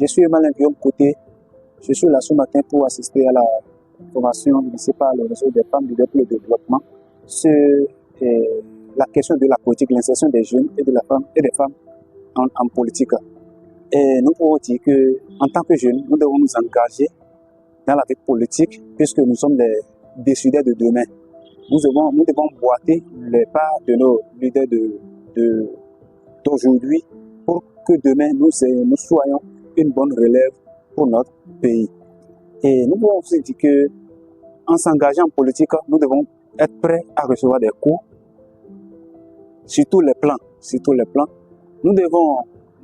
Je suis Emmanuel Guillaume Côté. Je suis là ce matin pour assister à la formation initiée par le réseau des femmes leaders pour le développement sur la question de la politique, l'insertion des jeunes et de la femme et des femmes en politique. Et nous pouvons dire que, en tant que jeunes, nous devons nous engager dans la vie politique puisque nous sommes les décideurs de demain. Nous devons boiter les pas de nos leaders d'aujourd'hui pour que demain nous soyons une bonne relève pour notre pays. Et nous pouvons aussi dire que, en s'engageant en politique, nous devons être prêts à recevoir des coups sur tous les plans. Nous devons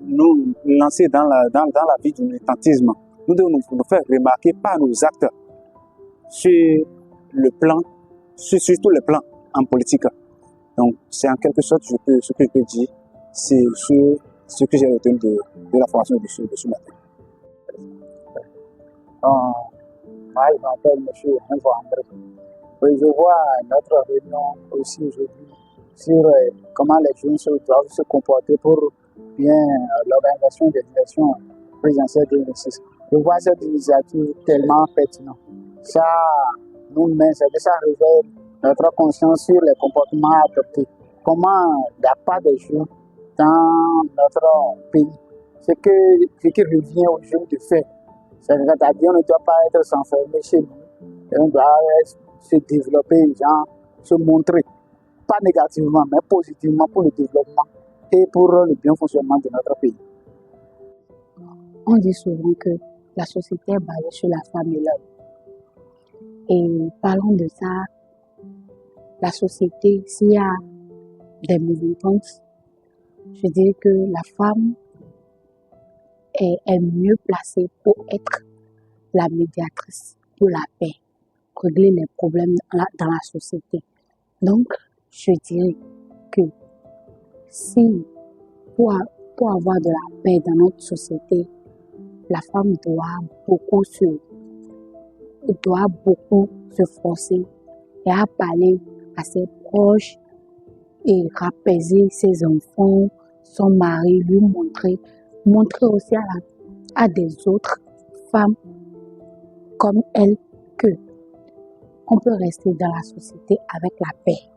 nous lancer dans la vie du militantisme. Nous devons nous faire remarquer par nos actes sur tous les plans en politique. Donc, c'est en quelque sorte ce que je peux dire, c'est ce que j'ai retenu de la formation de ce matin. Moi, je m'appelle M. Enzo André. Oui, je vois notre réunion aussi aujourd'hui sur comment les jeunes doivent se comporter pour bien l'organisation des élections présidentielles 2006. Je vois cette initiative tellement pertinente. Ça révèle notre conscience sur les comportements adoptés. Comment la part des jeunes dans notre pays, ce qui revient aux jeunes de faire. C'est-à-dire on ne doit pas être s'enfermer chez nous, et on doit se développer, se montrer, pas négativement, mais positivement pour le développement et pour le bien fonctionnement de notre pays. On dit souvent que la société est basée sur la femme et l'homme. Et parlons de ça, la société, s'il y a des militantes, je dirais que la femme est mieux placée pour être la médiatrice pour la paix, régler les problèmes dans la société. Donc, je dirais que si pour avoir de la paix dans notre société, la femme doit beaucoup se forcer et à parler à ses proches et apaiser ses enfants, son mari, lui montrer aussi à des autres femmes comme elle que on peut rester dans la société avec la paix.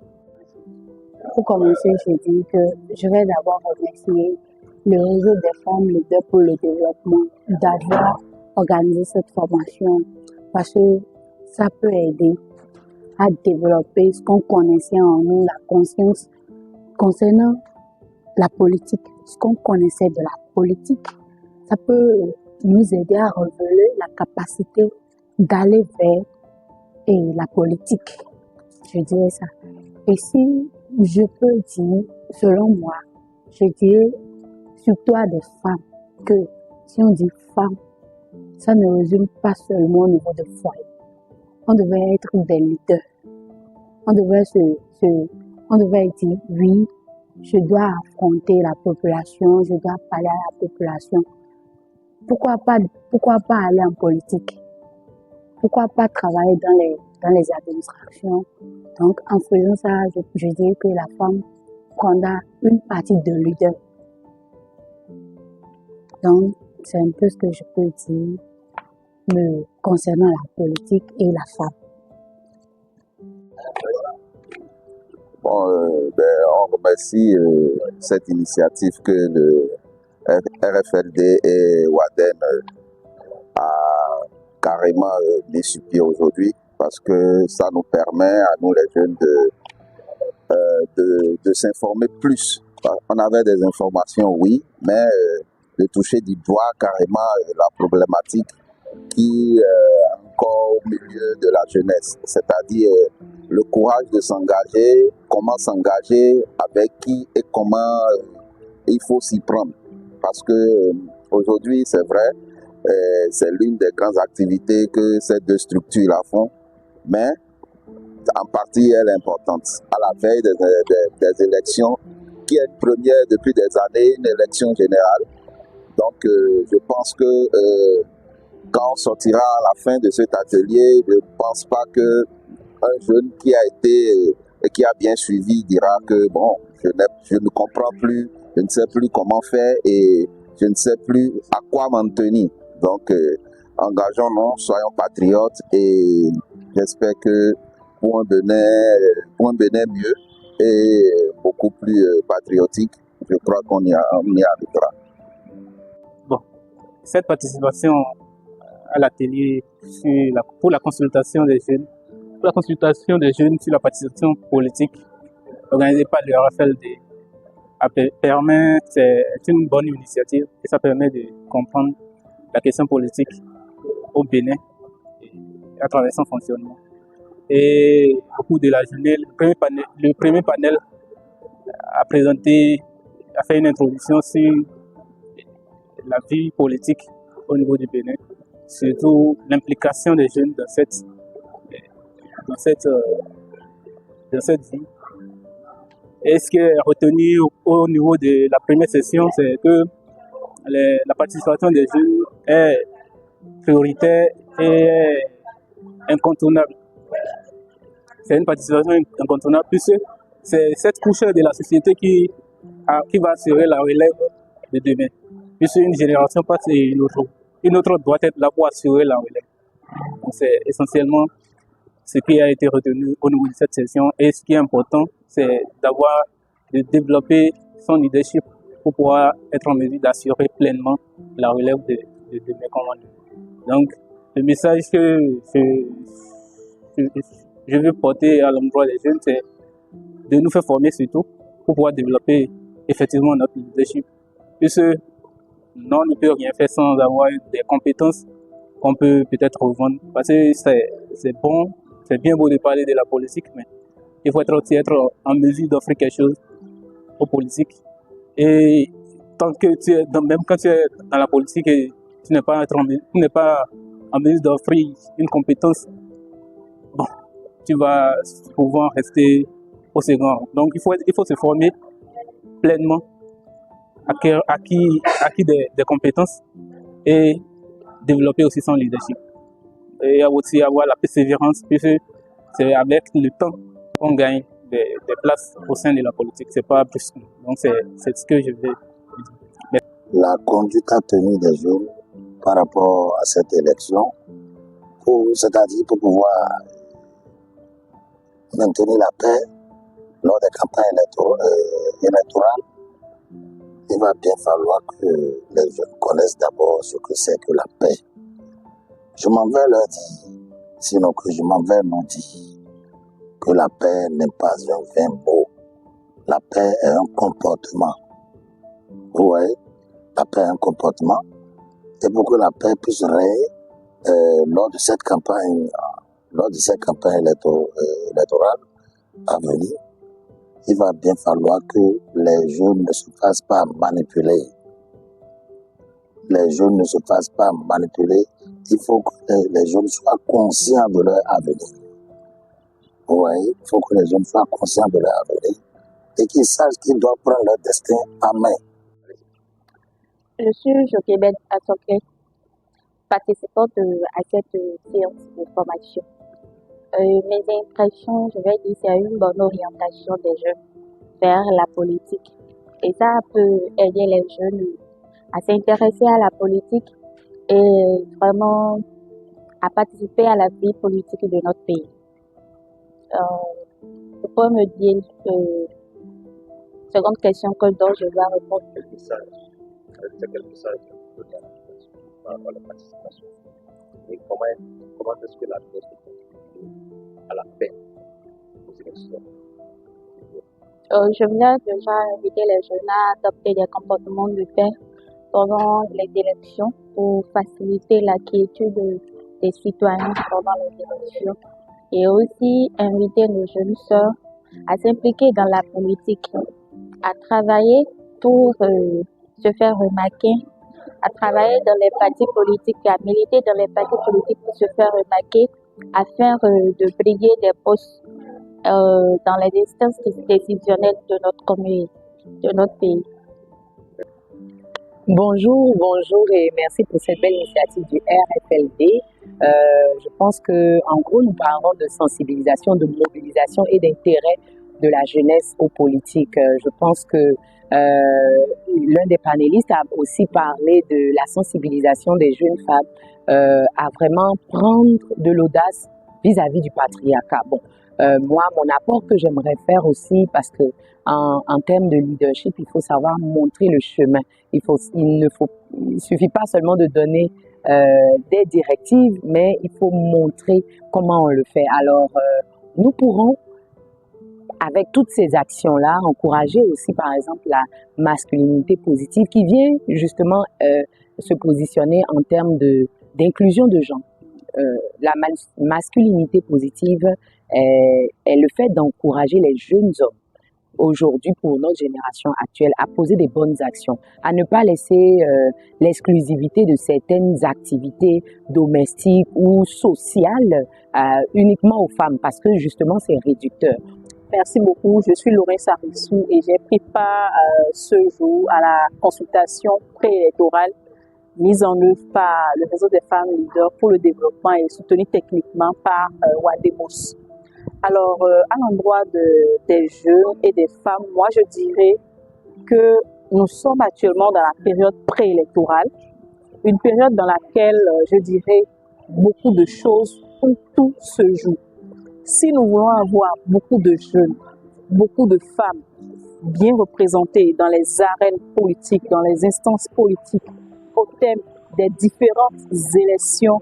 Pour commencer, je dis que je vais d'abord remercier le réseau des femmes leaders pour le développement d'avoir organisé cette formation parce que ça peut aider à développer ce qu'on connaissait en nous, la conscience concernant la politique, ce qu'on connaissait de la politique. Ça peut nous aider à révéler la capacité d'aller vers la politique. Je dirais ça. Et si je peux dire, selon moi, je dirais surtout à des femmes que si on dit femme, ça ne résume pas seulement au niveau de foyer. On devait être des leaders. On devait dire oui, je dois affronter la population, je dois parler à la population. Pourquoi pas aller en politique? Pourquoi pas travailler dans les administrations? Donc, en faisant ça, je dirais que la femme prendra une partie de leader. Donc, c'est un peu ce que je peux dire concernant la politique et la femme. On remercie cette initiative que le RFLD et WADEN a carrément mis sur pied aujourd'hui parce que ça nous permet à nous les jeunes de s'informer plus. On avait des informations, oui, mais de toucher du doigt carrément la problématique qui est encore au milieu de la jeunesse, c'est-à-dire le courage de s'engager, comment s'engager, avec qui et comment il faut s'y prendre. Parce que aujourd'hui, c'est vrai, c'est l'une des grandes activités que ces deux structures-là font, mais en partie, elle est importante. À la veille des élections, qui est une première depuis des années, une élection générale. Donc, je pense que quand on sortira à la fin de cet atelier, je ne pense pas qu'un jeune qui a été et qui a bien suivi dira que bon, je ne comprends plus, je ne sais plus comment faire et je ne sais plus à quoi m'en tenir. Donc, engageons-nous, soyons patriotes et j'espère que pour un Bénin mieux et beaucoup plus patriotique, je crois qu'on y arrivera. Bon, cette participation à l'atelier pour la consultation des jeunes, sur la participation politique organisée par le RFLD c'est une bonne initiative et ça permet de comprendre la question politique au Bénin à travers son fonctionnement. Et au cours de la journée, le premier panel a fait une introduction sur la vie politique au niveau du Bénin, surtout l'implication des jeunes dans cette vie. Et ce qui est retenu au niveau de la première session, c'est que la participation des jeunes est prioritaire et incontournable. C'est une participation incontournable puisque c'est cette couche de la société qui va assurer la relève de demain. Puisque une génération passe et une autre doit être là pour assurer la relève. Donc c'est essentiellement ce qui a été retenu au niveau de cette session. Et ce qui est important, c'est de développer son leadership pour pouvoir être en mesure d'assurer pleinement la relève de demain comme on dit. Donc, le message que je veux porter à l'endroit des jeunes, c'est de nous faire former surtout pour pouvoir développer effectivement notre leadership. Puisque on ne peut rien faire sans avoir des compétences qu'on peut peut-être revendre. Parce que c'est bon, c'est bien beau de parler de la politique, mais il faut aussi être en mesure d'offrir quelque chose aux politiques. Et tant que même quand tu es dans la politique et tu n'es pas en mesure d'offrir une compétence, bon, tu vas souvent rester au second rang. Donc il faut se former pleinement, acquis des compétences et développer aussi son leadership. Et aussi avoir la persévérance, puisque c'est avec le temps qu'on gagne des places au sein de la politique, c'est pas plus. Donc c'est ce que je vais dire. La conduite à tenir des jeunes par rapport à cette élection, c'est-à-dire pour pouvoir maintenir la paix lors des campagnes électorales, il va bien falloir que les jeunes connaissent d'abord ce que c'est que la paix. Je m'en vais leur dire, sinon que je m'en vais nous dire que la paix n'est pas un vain mot. La paix est un comportement. Vous voyez, la paix est un comportement. Et pour que la paix puisse régner lors de cette campagne électorale à venir, il va bien falloir que les jeunes ne se fassent pas manipuler. Les jeunes ne se fassent pas manipuler. Il faut que les jeunes soient conscients de leur avenir. Vous voyez, il faut que les jeunes soient conscients de leur avenir et qu'ils sachent qu'ils doivent prendre leur destin en main. Je suis Joquebed Atoké, participante à cette séance de formation. Mes impressions, je vais dire, c'est une bonne orientation des jeunes vers la politique. Et ça peut aider les jeunes à s'intéresser à la politique et vraiment à participer à la vie politique de notre pays. Vous pouvez me dire seconde question dont je dois répondre. Quel message par rapport à la participation? Et comment est-ce que la jeunesse peut contribuer à la paix aux élections? Je viens déjà inviter les jeunes à adopter des comportements de paix pendant les élections pour faciliter la quiétude des citoyens pendant les élections et aussi inviter nos jeunes sœurs à s'impliquer dans la politique, à travailler pour se faire remarquer, à travailler dans les partis politiques, à militer dans les partis politiques pour se faire remarquer, afin de briller des postes dans les instances décisionnelles de notre commune, de notre pays. Bonjour et merci pour cette belle initiative du RFLD. Je pense que en gros nous parlons de sensibilisation, de mobilisation et d'intérêt de la jeunesse aux politiques. Je pense que l'un des panélistes a aussi parlé de la sensibilisation des jeunes femmes à vraiment prendre de l'audace vis-à-vis du patriarcat. Bon, moi, mon apport que j'aimerais faire aussi, parce que en termes de leadership, il faut savoir montrer le chemin. Il suffit pas seulement de donner des directives, mais il faut montrer comment on le fait. Alors, nous pourrons, avec toutes ces actions-là, encourager aussi, par exemple, la masculinité positive qui vient justement se positionner en termes d'inclusion de genre. La masculinité positive est le fait d'encourager les jeunes hommes aujourd'hui pour notre génération actuelle à poser des bonnes actions, à ne pas laisser l'exclusivité de certaines activités domestiques ou sociales uniquement aux femmes parce que justement c'est réducteur. Merci beaucoup. Je suis Lorraine Sarissou et j'ai pris part ce jour à la consultation préélectorale mise en œuvre par le réseau des femmes leaders pour le développement et soutenue techniquement par Wademos. Alors, à l'endroit des jeunes et des femmes, moi je dirais que nous sommes actuellement dans la période préélectorale, une période dans laquelle je dirais beaucoup de choses où tout se joue. Si nous voulons avoir beaucoup de jeunes, beaucoup de femmes bien représentées dans les arènes politiques, dans les instances politiques, au thème des différentes élections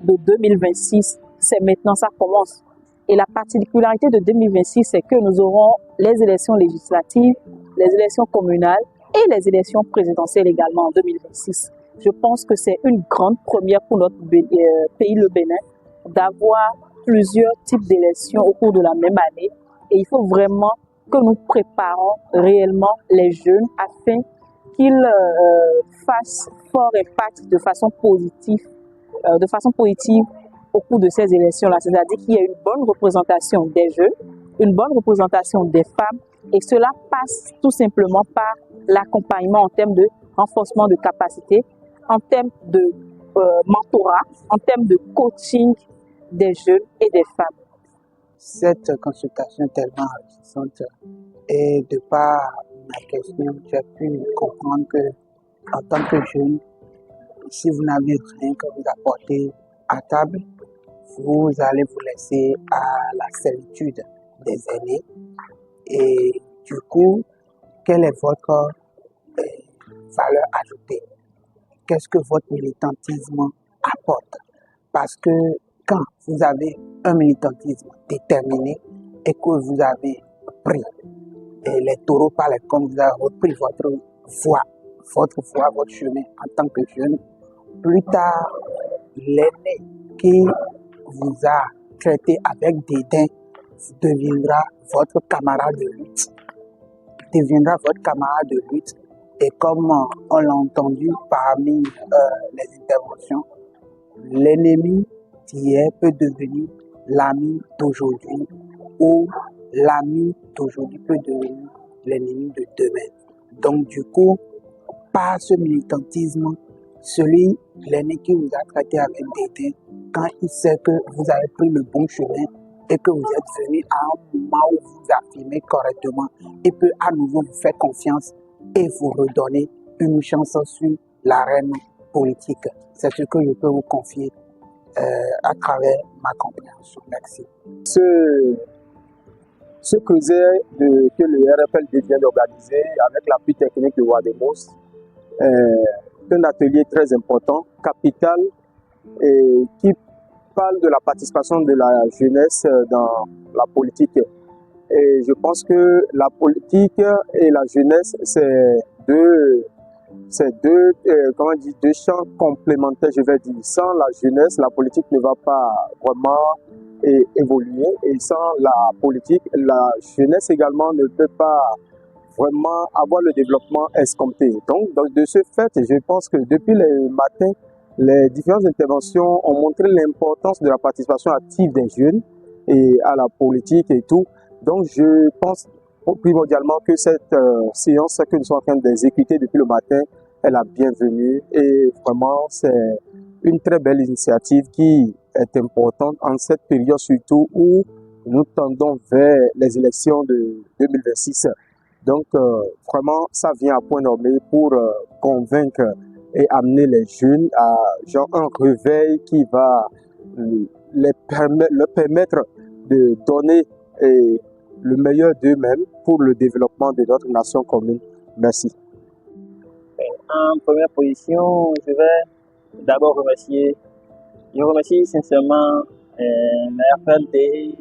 de 2026, c'est maintenant, ça commence. Et la particularité de 2026, c'est que nous aurons les élections législatives, les élections communales et les élections présidentielles également en 2026. Je pense que c'est une grande première pour notre pays, le Bénin, d'avoir plusieurs types d'élections au cours de la même année. Et il faut vraiment que nous préparons réellement les jeunes afin qu'ils fassent fort impact de façon positive au cours de ces élections-là. C'est-à-dire qu'il y a une bonne représentation des jeunes, une bonne représentation des femmes, et cela passe tout simplement par l'accompagnement en termes de renforcement de capacité, en termes de mentorat, en termes de coaching des jeunes et des femmes. Cette consultation est tellement enrichissante et de par ma question, j'ai pu comprendre que en tant que jeune, si vous n'avez rien que vous apporter à table, vous allez vous laisser à la solitude des aînés. Et du coup, quelle est votre valeur ajoutée? Qu'est-ce que votre militantisme apporte? Parce que quand vous avez un militantisme déterminé et que vous avez pris les taureaux par les cornes, vous avez repris votre voie, votre chemin en tant que jeune, plus tard, l'aîné qui vous a traité avec dédain deviendra votre camarade de lutte. Et comme on l'a entendu parmi les interventions, l'ennemi d'hier peut devenir l'ami d'aujourd'hui ou l'ami d'aujourd'hui peut devenir l'ennemi de demain. Donc du coup, par ce militantisme, l'aîné qui vous a traité avec dédain, quand il sait que vous avez pris le bon chemin et que vous êtes venu à un moment où vous affirmez correctement, il peut à nouveau vous faire confiance et vous redonner une chance sur l'arène politique. C'est ce que je peux vous confier à travers ma compréhension. Merci. Ce creuset que le RFLD vient d'organiser avec l'appui technique de Wademos est un atelier très important, capital, et qui parle de la participation de la jeunesse dans la politique. Et je pense que la politique et la jeunesse, c'est deux champs complémentaires, je vais dire. Sans la jeunesse, la politique ne va pas vraiment évoluer. Et sans la politique, la jeunesse également ne peut pas vraiment avoir le développement escompté. Donc de ce fait, je pense que depuis le matin, les différentes interventions ont montré l'importance de la participation active des jeunes et à la politique et tout. Donc je pense primordialement que cette séance que nous sommes en train d'exécuter depuis le matin est la bienvenue et vraiment c'est une très belle initiative qui est importante en cette période surtout où nous tendons vers les élections de 2026. Donc, vraiment, ça vient à point nommé pour convaincre et amener les jeunes à genre un réveil qui va leur permettre de donner le meilleur d'eux-mêmes pour le développement de notre nation commune. Merci. En première position, je vais d'abord remercier sincèrement la RFLD et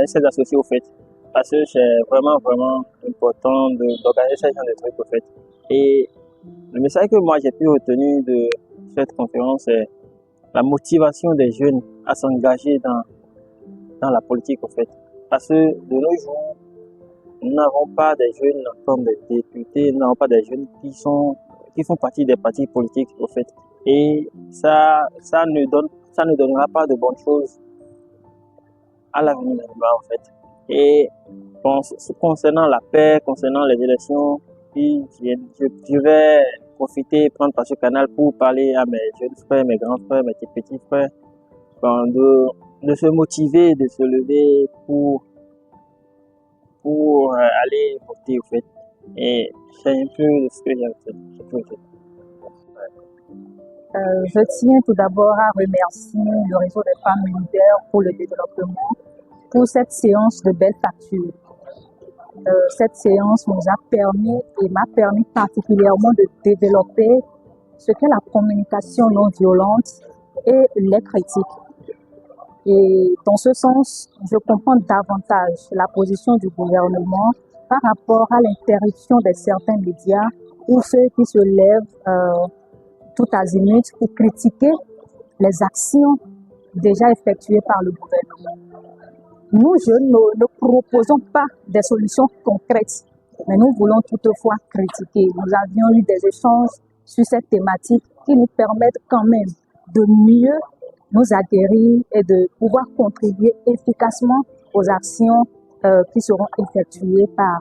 ses associés au fait, parce que c'est vraiment important d'organiser ce genre de trucs au fait. Et le message que moi j'ai pu retenir de cette conférence, c'est la motivation des jeunes à s'engager dans la politique au fait. Parce que de nos jours, nous n'avons pas des jeunes comme des députés, nous n'avons pas des jeunes qui font partie des partis politiques au fait. Et ça ne donnera pas de bonnes choses à l'avenir en fait. Et concernant la paix, concernant les élections, je vais prendre par ce canal pour parler à mes jeunes frères, mes grands frères, mes petits frères, de se motiver, de se lever pour aller voter au fait. Et c'est un peu ce que j'ai fait. Je tiens tout d'abord à remercier le réseau des femmes leaders pour le développement, pour cette séance de belle facture. Cette séance nous a permis et m'a permis particulièrement de développer ce qu'est la communication non violente et les critiques. Et dans ce sens, je comprends davantage la position du gouvernement par rapport à l'interruption de certains médias ou ceux qui se lèvent tout azimut pour critiquer les actions déjà effectuées par le gouvernement. Nous, jeunes, ne proposons pas des solutions concrètes, mais nous voulons toutefois critiquer. Nous avions eu des échanges sur cette thématique qui nous permettent quand même de mieux nous aguerrir et de pouvoir contribuer efficacement aux actions qui seront effectuées par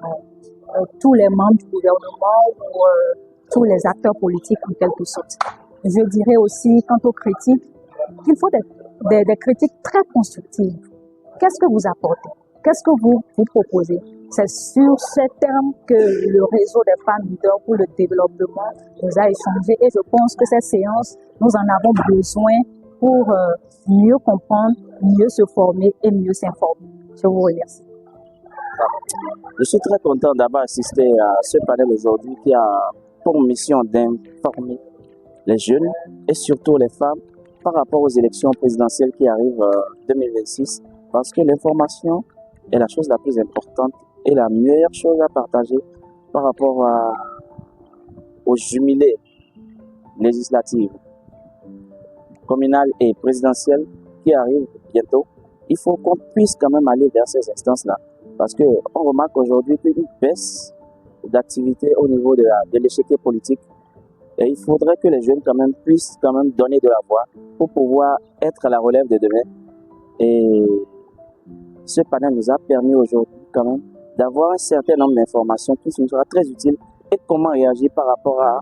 tous les membres du gouvernement ou tous les acteurs politiques en quelque sorte. Je dirais aussi, quant aux critiques, qu'il faut des critiques très constructives. Qu'est-ce que vous apportez? Qu'est-ce que vous proposez? C'est sur ces termes que le réseau des femmes leaders pour le développement nous a échangé et je pense que cette séance, nous en avons besoin pour mieux comprendre, mieux se former et mieux s'informer. Je vous remercie. Je suis très content d'avoir assisté à ce panel aujourd'hui qui a pour mission d'informer les jeunes et surtout les femmes par rapport aux élections présidentielles qui arrivent en 2026 parce que l'information est la chose la plus importante et la meilleure chose à partager par rapport aux jumelés législatives, communales et présidentielles qui arrivent bientôt. Il faut qu'on puisse quand même aller vers ces instances-là parce qu'on remarque aujourd'hui une baisse d'activité au niveau de l'échiquier politique. Et il faudrait que les jeunes quand même puissent quand même donner de la voix pour pouvoir être à la relève de demain. Et ce panel nous a permis aujourd'hui quand même d'avoir un certain nombre d'informations qui nous sera très utile et comment réagir par rapport à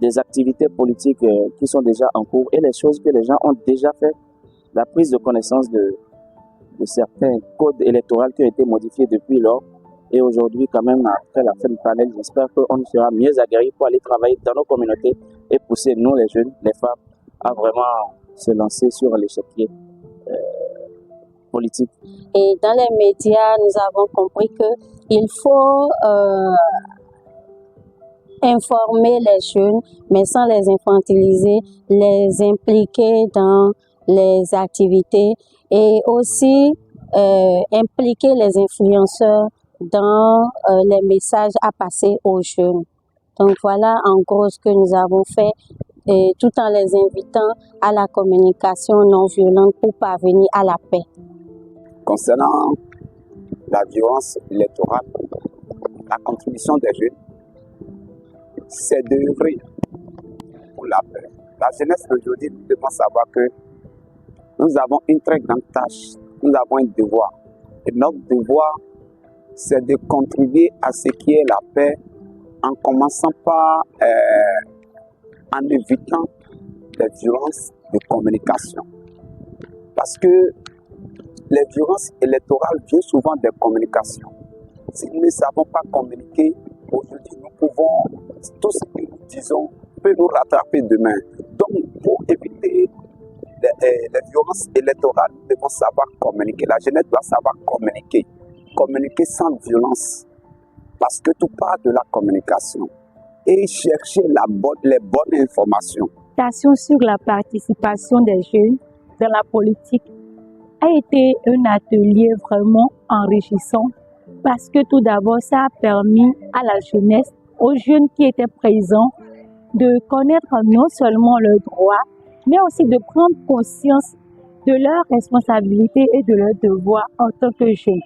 des activités politiques qui sont déjà en cours et les choses que les gens ont déjà fait, la prise de connaissance de certains codes électoraux qui ont été modifiés depuis lors. Et aujourd'hui, quand même, après la fin du panel, j'espère qu'on sera mieux aguerris pour aller travailler dans nos communautés et pousser nous, les jeunes, les femmes, à vraiment se lancer sur l'échiquier politique. Et dans les médias, nous avons compris qu'il faut informer les jeunes, mais sans les infantiliser, les impliquer dans les activités et aussi impliquer les influenceurs dans les messages à passer aux jeunes. Donc voilà en gros ce que nous avons fait, et tout en les invitant à la communication non violente pour parvenir à la paix. Concernant la violence électorale, la contribution des jeunes, c'est d'œuvrer pour la paix. La jeunesse d'aujourd'hui, nous devons savoir que nous avons une très grande tâche, nous avons un devoir. Et notre devoir, c'est de contribuer à ce qui est la paix en commençant par en évitant les violences de communication. Parce que les violences électorales viennent souvent des communications. Si nous ne savons pas communiquer, aujourd'hui, nous pouvons, tout ce que nous disons peut nous rattraper demain. Donc, pour éviter les violences électorales, nous devons savoir communiquer. La jeunesse doit savoir communiquer. Communiquer sans violence. Parce que tout part de la communication. Et chercher les bonnes informations. Sur la participation des jeunes dans la politique a été un atelier vraiment enrichissant parce que tout d'abord, ça a permis à la jeunesse, aux jeunes qui étaient présents, de connaître non seulement leurs droits, mais aussi de prendre conscience de leurs responsabilités et de leurs devoirs en tant que jeunes.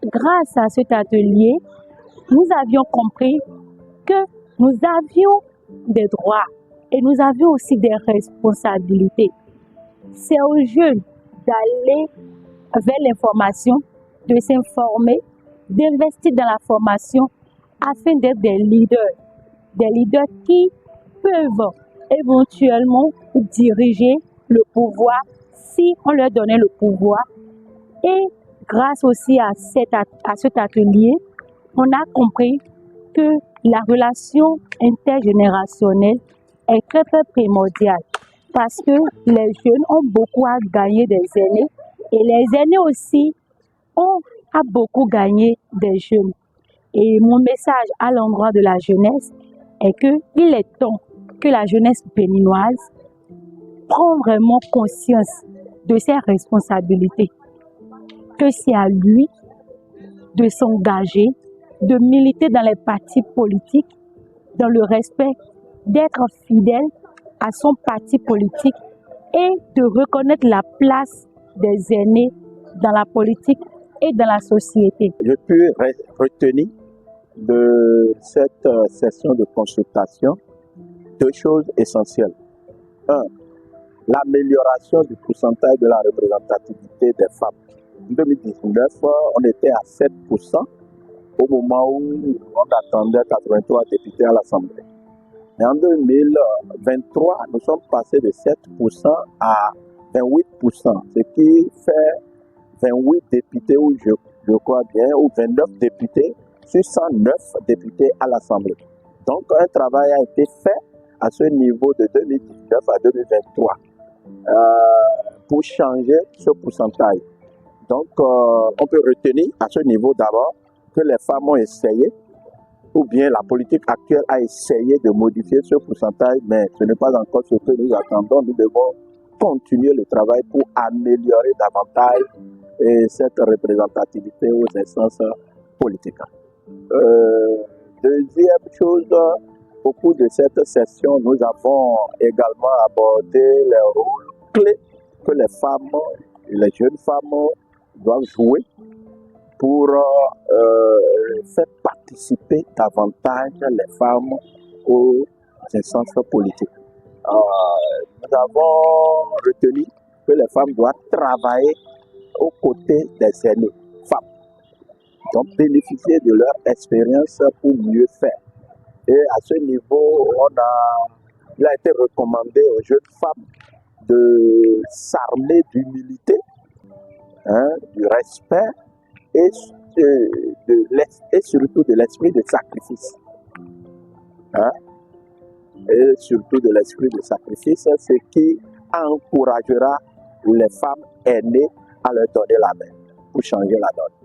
Grâce à cet atelier, nous avions compris que nous avions des droits et nous avions aussi des responsabilités. C'est aux jeunes d'aller vers l'information, de s'informer, d'investir dans la formation afin d'être des leaders qui peuvent éventuellement diriger le pouvoir si on leur donnait le pouvoir. Et grâce aussi à cet atelier, on a compris que la relation intergénérationnelle est très primordiale parce que les jeunes ont beaucoup à gagner des aînés et les aînés aussi ont à beaucoup gagner des jeunes. Et mon message à l'endroit de la jeunesse est qu'il est temps que la jeunesse béninoise prenne vraiment conscience de ses responsabilités, que c'est à lui de s'engager, de militer dans les partis politiques, dans le respect, d'être fidèle à son parti politique et de reconnaître la place des aînés dans la politique et dans la société. Je peux retenir de cette session de consultation deux choses essentielles. Un, l'amélioration du pourcentage de la représentativité des femmes. En 2019, on était à 7% au moment où on attendait 83 députés à l'Assemblée. Et en 2023, nous sommes passés de 7% à 28%, ce qui fait 28 députés, ou je crois bien, ou 29 députés sur 109 députés à l'Assemblée. Donc, un travail a été fait à ce niveau de 2019 à 2023 pour changer ce pourcentage. Donc, on peut retenir à ce niveau d'abord que les femmes ont essayé, ou bien la politique actuelle a essayé de modifier ce pourcentage, mais ce n'est pas encore ce que nous attendons. Nous devons continuer le travail pour améliorer davantage cette représentativité aux instances politiques. Deuxième chose, au cours de cette session, nous avons également abordé les rôles clés que les femmes, les jeunes femmes doivent jouer pour faire participer davantage les femmes aux instances politiques. Nous avons retenu que les femmes doivent travailler aux côtés des aînés femmes, donc bénéficier de leur expérience pour mieux faire. Et à ce niveau, il a été recommandé aux jeunes femmes de s'armer d'humilité, du respect et surtout de l'esprit de sacrifice. Et surtout de l'esprit de sacrifice, ce qui encouragera les femmes aînées à leur donner la main pour changer la donne.